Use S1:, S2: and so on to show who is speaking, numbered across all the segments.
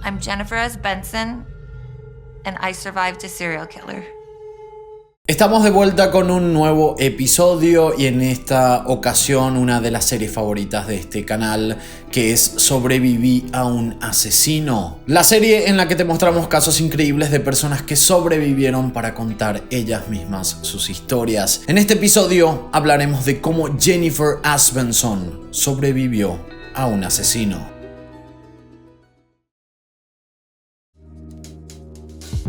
S1: I'm Jennifer S. Benson, and I survived a serial killer.
S2: Estamos de vuelta con un nuevo episodio y en esta ocasión una de las series favoritas de este canal, que es Sobreviví a un asesino. La serie en la que te mostramos casos increíbles de personas que sobrevivieron para contar ellas mismas sus historias. En este episodio hablaremos de cómo Jennifer Asbenson sobrevivió a un asesino.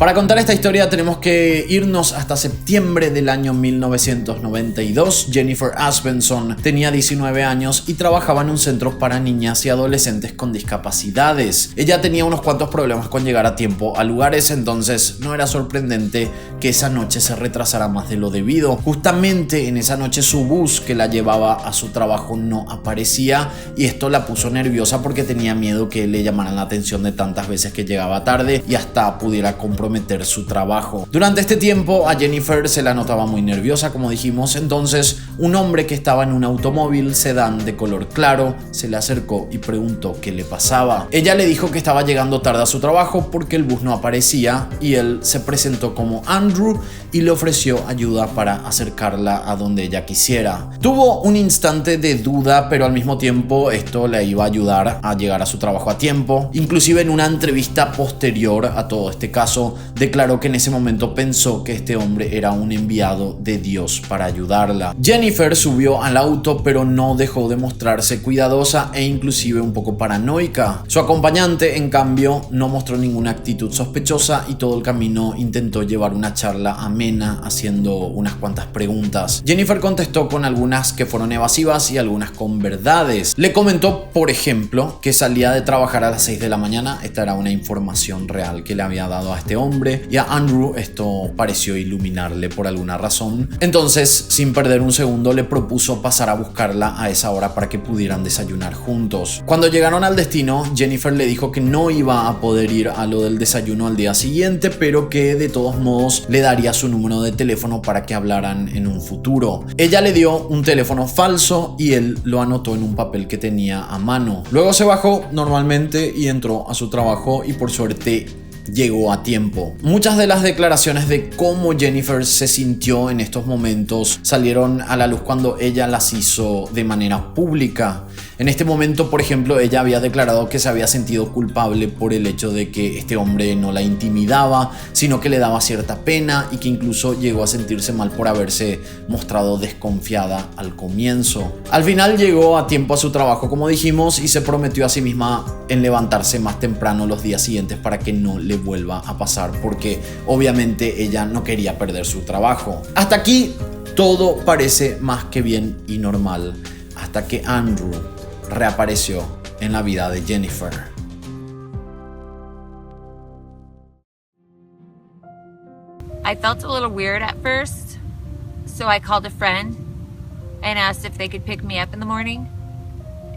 S2: Para contar esta historia tenemos que irnos hasta septiembre del año 1992. Jennifer Asbenson tenía 19 años y trabajaba en un centro para niñas y adolescentes con discapacidades. Ella tenía unos cuantos problemas con llegar a tiempo a lugares, entonces no era sorprendente que esa noche se retrasara más de lo debido. Justamente en esa noche su bus que la llevaba a su trabajo no aparecía y esto la puso nerviosa porque tenía miedo que le llamaran la atención de tantas veces que llegaba tarde y hasta pudiera comprometer su trabajo. Durante este tiempo a Jennifer se la notaba muy nerviosa, como dijimos, entonces un hombre que estaba en un automóvil sedán de color claro se le acercó y preguntó qué le pasaba. Ella le dijo que estaba llegando tarde a su trabajo porque el bus no aparecía y él se presentó como Andrew y le ofreció ayuda para acercarla a donde ella quisiera. Tuvo un instante de duda, pero al mismo tiempo esto le iba a ayudar a llegar a su trabajo a tiempo. Inclusive en una entrevista posterior a todo este caso declaró que en ese momento pensó que este hombre era un enviado de Dios para ayudarla. Jennifer subió al auto, pero no dejó de mostrarse cuidadosa e inclusive un poco paranoica. Su acompañante, en cambio, no mostró ninguna actitud sospechosa y todo el camino intentó llevar una charla amena haciendo unas cuantas preguntas. Jennifer contestó con algunas que fueron evasivas y algunas con verdades. Le comentó, por ejemplo, que salía de trabajar a las 6 de la mañana. Esta era una información real que le había dado a este hombre y a Andrew esto pareció iluminarle por alguna razón. Entonces, sin perder un segundo, le propuso pasar a buscarla a esa hora para que pudieran desayunar juntos. Cuando llegaron al destino, Jennifer le dijo que no iba a poder ir a lo del desayuno al día siguiente, pero que de todos modos le daría su número de teléfono para que hablaran en un futuro. Ella le dio un teléfono falso y él lo anotó en un papel que tenía a mano. Luego se bajó normalmente y entró a su trabajo y por suerte llegó a tiempo. Muchas de las declaraciones de cómo Jennifer se sintió en estos momentos salieron a la luz cuando ella las hizo de manera pública. En este momento, por ejemplo, ella había declarado que se había sentido culpable por el hecho de que este hombre no la intimidaba, sino que le daba cierta pena y que incluso llegó a sentirse mal por haberse mostrado desconfiada al comienzo. Al final llegó a tiempo a su trabajo, como dijimos, y se prometió a sí misma en levantarse más temprano los días siguientes para que no le vuelva a pasar, porque obviamente ella no quería perder su trabajo. Hasta aquí todo parece más que bien y normal, hasta que Andrew reapareció en la vida de Jennifer.
S1: I felt a little weird at first, so I called a friend and asked if they could pick me up in the morning,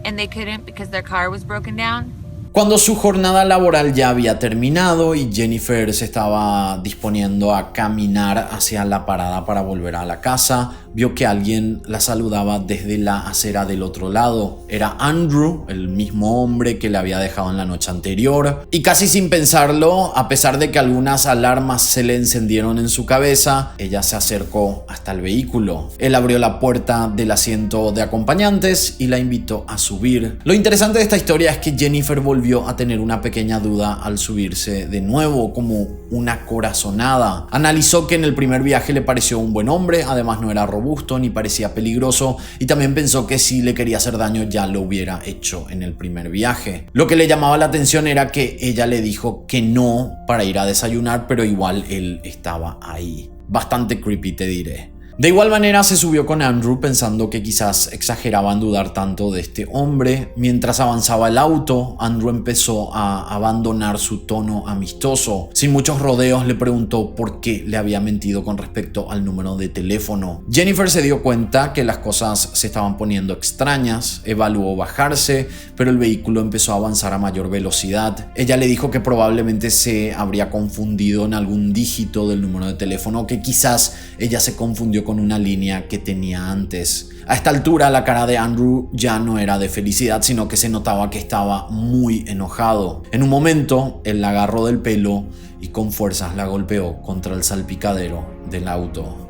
S1: and they couldn't because their car was broken down.
S2: Cuando su jornada laboral ya había terminado y Jennifer se estaba disponiendo a caminar hacia la parada para volver a la casa, vio que alguien la saludaba desde la acera del otro lado. Era Andrew, el mismo hombre que le había dejado en la noche anterior. Y casi sin pensarlo, a pesar de que algunas alarmas se le encendieron en su cabeza, ella se acercó hasta el vehículo. Él abrió la puerta del asiento de acompañantes y la invitó a subir. Lo interesante de esta historia es que Jennifer volvió a tener una pequeña duda al subirse de nuevo, como una corazonada. Analizó que en el primer viaje le pareció un buen hombre, además no era robusto ni parecía peligroso, y también pensó que si le quería hacer daño ya lo hubiera hecho en el primer viaje. Lo que le llamaba la atención era que ella le dijo que no para ir a desayunar, pero igual él estaba ahí. Bastante creepy, te diré. De igual manera se subió con Andrew pensando que quizás exageraba en dudar tanto de este hombre. Mientras avanzaba el auto, Andrew empezó a abandonar su tono amistoso. Sin muchos rodeos le preguntó por qué le había mentido con respecto al número de teléfono. Jennifer se dio cuenta que las cosas se estaban poniendo extrañas, evaluó bajarse, pero el vehículo empezó a avanzar a mayor velocidad. Ella le dijo que probablemente se habría confundido en algún dígito del número de teléfono, que quizás ella se confundió con una línea que tenía antes. A esta altura la cara de Andrew ya no era de felicidad, sino que se notaba que estaba muy enojado. En un momento, él la agarró del pelo y con fuerzas la golpeó contra el salpicadero del auto.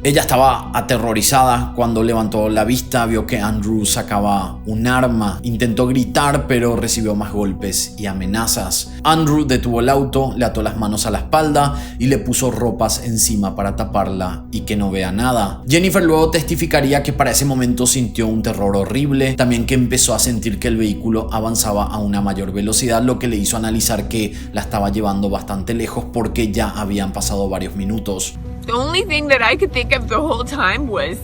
S2: Ella estaba aterrorizada cuando levantó la vista, vio que Andrew sacaba un arma, intentó gritar pero recibió más golpes y amenazas. Andrew detuvo el auto, le ató las manos a la espalda y le puso ropas encima para taparla y que no vea nada. Jennifer luego testificaría que para ese momento sintió un terror horrible, también que empezó a sentir que el vehículo avanzaba a una mayor velocidad, lo que le hizo analizar que la estaba llevando bastante lejos porque ya habían pasado varios minutos.
S3: The only thing that I could think of the whole time was,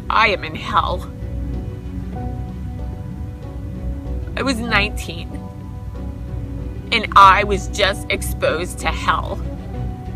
S3: I am in hell. I was 19, and I was just exposed to hell.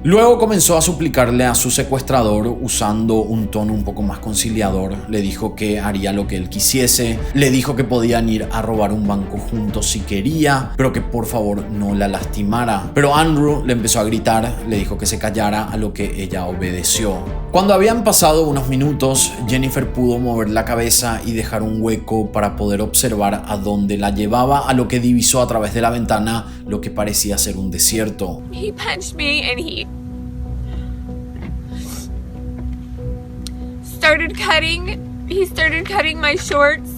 S2: Luego comenzó a suplicarle a su secuestrador usando un tono un poco más conciliador. Le dijo que haría lo que él quisiese, le dijo que podían ir a robar un banco juntos si quería, pero que por favor no la lastimara. Pero Andrew le empezó a gritar, le dijo que se callara, a lo que ella obedeció. Cuando habían pasado unos minutos, Jennifer pudo mover la cabeza y dejar un hueco para poder observar a dónde la llevaba, a lo que divisó a través de la ventana lo que parecía ser un desierto.
S3: He punched me and he started cutting my shorts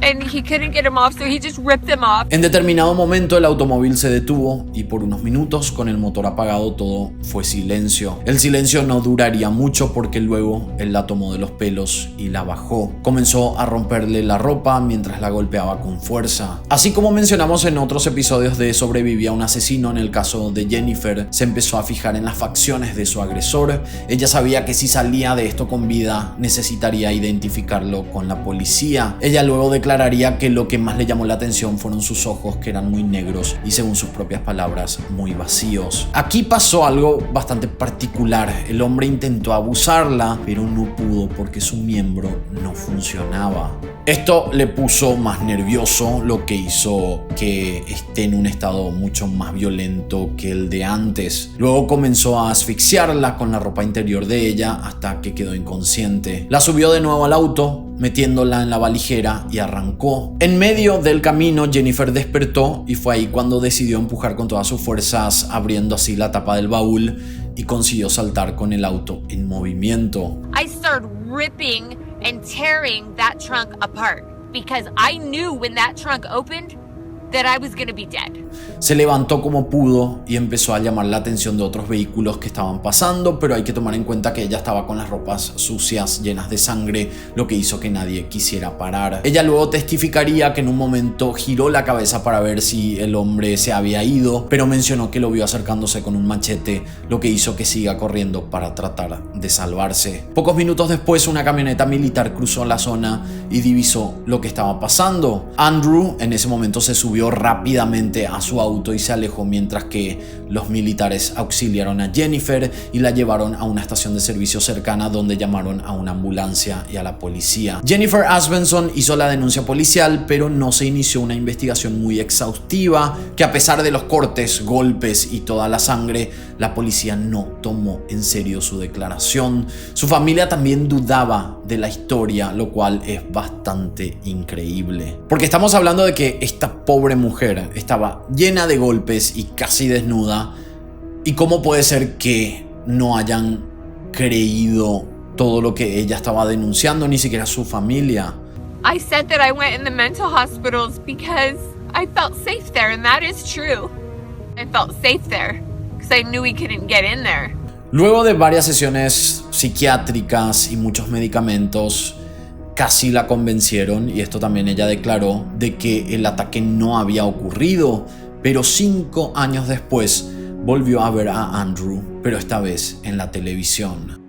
S3: and he couldn't get them off, so he just ripped them off.
S2: En determinado momento el automóvil se detuvo y por unos minutos, con el motor apagado, todo fue silencio. El silencio no duraría mucho porque luego él la tomó de los pelos y la bajó. Comenzó a romperle la ropa mientras la golpeaba con fuerza. Así como mencionamos en otros episodios de Sobrevivía un asesino, en el caso de Jennifer se empezó a fijar en las facciones de su agresor. Ella sabía que si salía de esto con vida necesitaría identificarlo con la policía. Ella luego declararía que lo que más le llamó la atención fueron sus ojos, que eran muy negros y, según sus propias palabras, muy vacíos. Aquí pasó algo bastante particular. El hombre intentó abusarla, pero no pudo porque su miembro no funcionaba. Esto le puso más nervioso, lo que hizo que esté en un estado mucho más violento que el de antes. Luego comenzó a asfixiarla con la ropa interior de ella hasta que quedó inconsciente. La subió de nuevo al auto, metiéndola en la valijera, y arrancó. En medio del camino, Jennifer despertó y fue ahí cuando decidió empujar con todas sus fuerzas, abriendo así la tapa del baúl, y consiguió saltar con el auto en movimiento.
S1: I started ripping and tearing that trunk apart because I knew when that trunk opened that I was gonna be dead.
S2: Se levantó como pudo y empezó a llamar la atención de otros vehículos que estaban pasando, pero hay que tomar en cuenta que ella estaba con las ropas sucias, llenas de sangre, lo que hizo que nadie quisiera parar. Ella luego testificaría que en un momento giró la cabeza para ver si el hombre se había ido, pero mencionó que lo vio acercándose con un machete, lo que hizo que siga corriendo para tratar de salvarse. Pocos minutos después, una camioneta militar cruzó la zona y divisó lo que estaba pasando. Andrew en ese momento se subió rápidamente a su auto y se alejó, mientras que los militares auxiliaron a Jennifer y la llevaron a una estación de servicio cercana, donde llamaron a una ambulancia y a la policía. Jennifer Asbenson hizo la denuncia policial, pero no se inició una investigación muy exhaustiva, que a pesar de los cortes, golpes y toda la sangre, la policía no tomó en serio su declaración. Su familia también dudaba de la historia, lo cual es bastante increíble, porque estamos hablando de que esta pobre mujer estaba llena de golpes y casi desnuda, y cómo puede ser que no hayan creído todo lo que ella estaba denunciando, ni siquiera su familia.
S3: I said that I went in the mental hospitals because I felt safe there, and that is true. I felt safe there because I knew he couldn't get in there.
S2: Luego de varias sesiones psiquiátricas y muchos medicamentos, casi la convencieron, y esto también ella declaró, de que el ataque no había ocurrido, pero 5 años después volvió a ver a Andrew, pero esta vez en la televisión.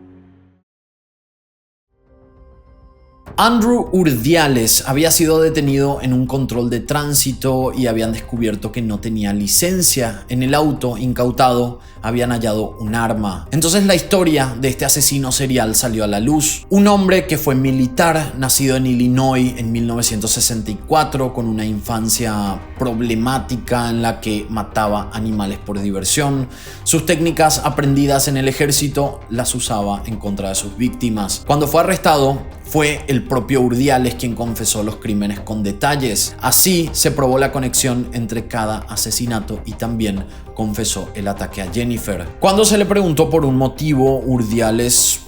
S2: Andrew Urdiales había sido detenido en un control de tránsito y habían descubierto que no tenía licencia. En el auto incautado habían hallado un arma. Entonces la historia de este asesino serial salió a la luz. Un hombre que fue militar, nacido en Illinois en 1964, con una infancia problemática en la que mataba animales por diversión. Sus técnicas aprendidas en el ejército las usaba en contra de sus víctimas. Cuando fue arrestado, fue el propio Urdiales quien confesó los crímenes con detalles. Así se probó la conexión entre cada asesinato y también confesó el ataque a Jennifer. Cuando se le preguntó por un motivo, Urdiales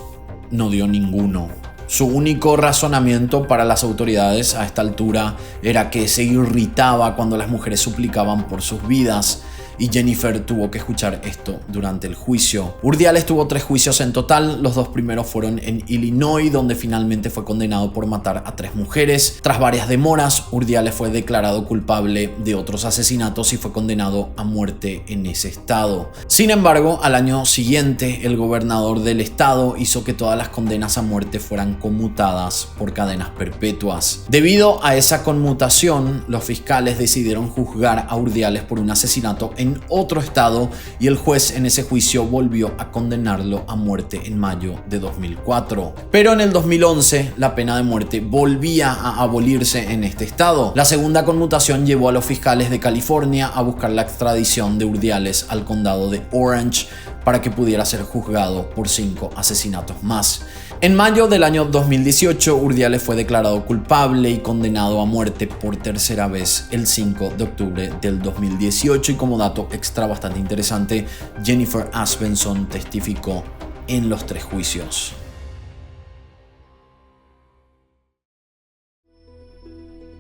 S2: no dio ninguno. Su único razonamiento para las autoridades a esta altura era que se irritaba cuando las mujeres suplicaban por sus vidas. Y Jennifer tuvo que escuchar esto durante el juicio. Urdiales tuvo 3 juicios en total. Los 2 primeros fueron en Illinois, donde finalmente fue condenado por matar a 3 mujeres. Tras varias demoras, Urdiales fue declarado culpable de otros asesinatos y fue condenado a muerte en ese estado. Sin embargo, al año siguiente, el gobernador del estado hizo que todas las condenas a muerte fueran conmutadas por cadenas perpetuas. Debido a esa conmutación, los fiscales decidieron juzgar a Urdiales por un asesinato en otro estado y el juez en ese juicio volvió a condenarlo a muerte en mayo de 2004. Pero en el 2011 la pena de muerte volvía a abolirse en este estado. La segunda conmutación llevó a los fiscales de California a buscar la extradición de Urdiales al condado de Orange para que pudiera ser juzgado por 5 asesinatos más. En mayo del año 2018, Urdiales fue declarado culpable y condenado a muerte por tercera vez el 5 de octubre del 2018 y como dato extra bastante interesante, Jennifer Asbenson testificó en los 3 juicios.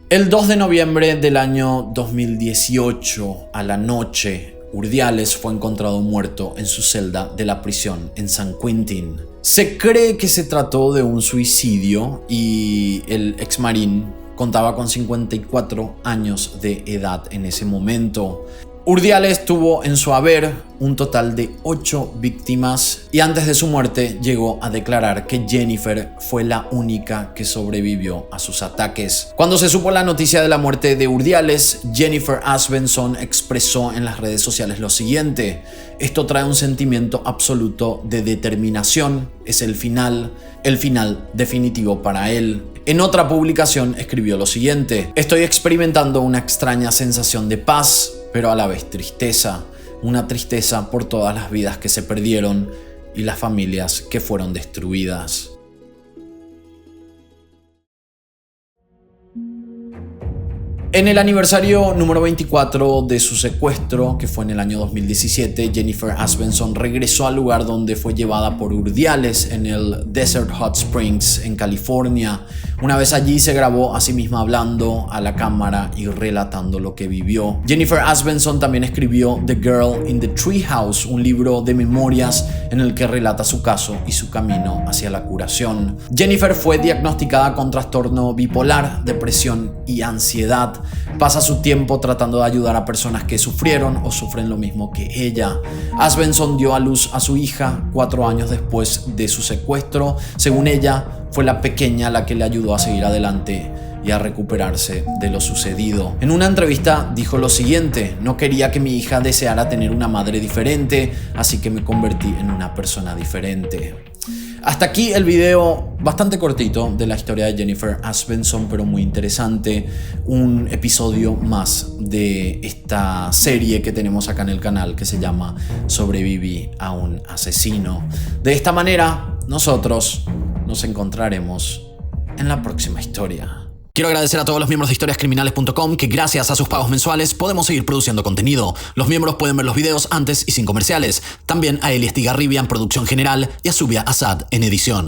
S2: El 2 de noviembre del año 2018, a la noche, Urdiales fue encontrado muerto en su celda de la prisión en San Quentin. Se cree que se trató de un suicidio y el exmarín contaba con 54 años de edad en ese momento. Urdiales tuvo en su haber un total de 8 víctimas y antes de su muerte llegó a declarar que Jennifer fue la única que sobrevivió a sus ataques. Cuando se supo la noticia de la muerte de Urdiales, Jennifer Asbenson expresó en las redes sociales lo siguiente: esto trae un sentimiento absoluto de determinación, es el final definitivo para él. En otra publicación escribió lo siguiente: estoy experimentando una extraña sensación de paz, pero a la vez tristeza. Una tristeza por todas las vidas que se perdieron y las familias que fueron destruidas. En el aniversario número 24 de su secuestro, que fue en el año 2017, Jennifer Asbenson regresó al lugar donde fue llevada por Urdiales en el Desert Hot Springs, en California. Una vez allí se grabó a sí misma hablando a la cámara y relatando lo que vivió. Jennifer Asbenson también escribió The Girl in the Treehouse, un libro de memorias en el que relata su caso y su camino hacia la curación. Jennifer fue diagnosticada con trastorno bipolar, depresión y ansiedad. Pasa su tiempo tratando de ayudar a personas que sufrieron o sufren lo mismo que ella. Asbenson dio a luz a su hija 4 años después de su secuestro. Según ella, fue la pequeña la que le ayudó a seguir adelante y a recuperarse de lo sucedido. En una entrevista dijo lo siguiente: no quería que mi hija deseara tener una madre diferente, así que me convertí en una persona diferente. Hasta aquí el video bastante cortito de la historia de Jennifer Asbenson, pero muy interesante. Un episodio más de esta serie que tenemos acá en el canal que se llama Sobreviví a un asesino. De esta manera, nosotros nos encontraremos en la próxima historia. Quiero agradecer a todos los miembros de historiascriminales.com que gracias a sus pagos mensuales podemos seguir produciendo contenido. Los miembros pueden ver los videos antes y sin comerciales. También a Eli Estigarribia en producción general y a Zubia Asad en edición.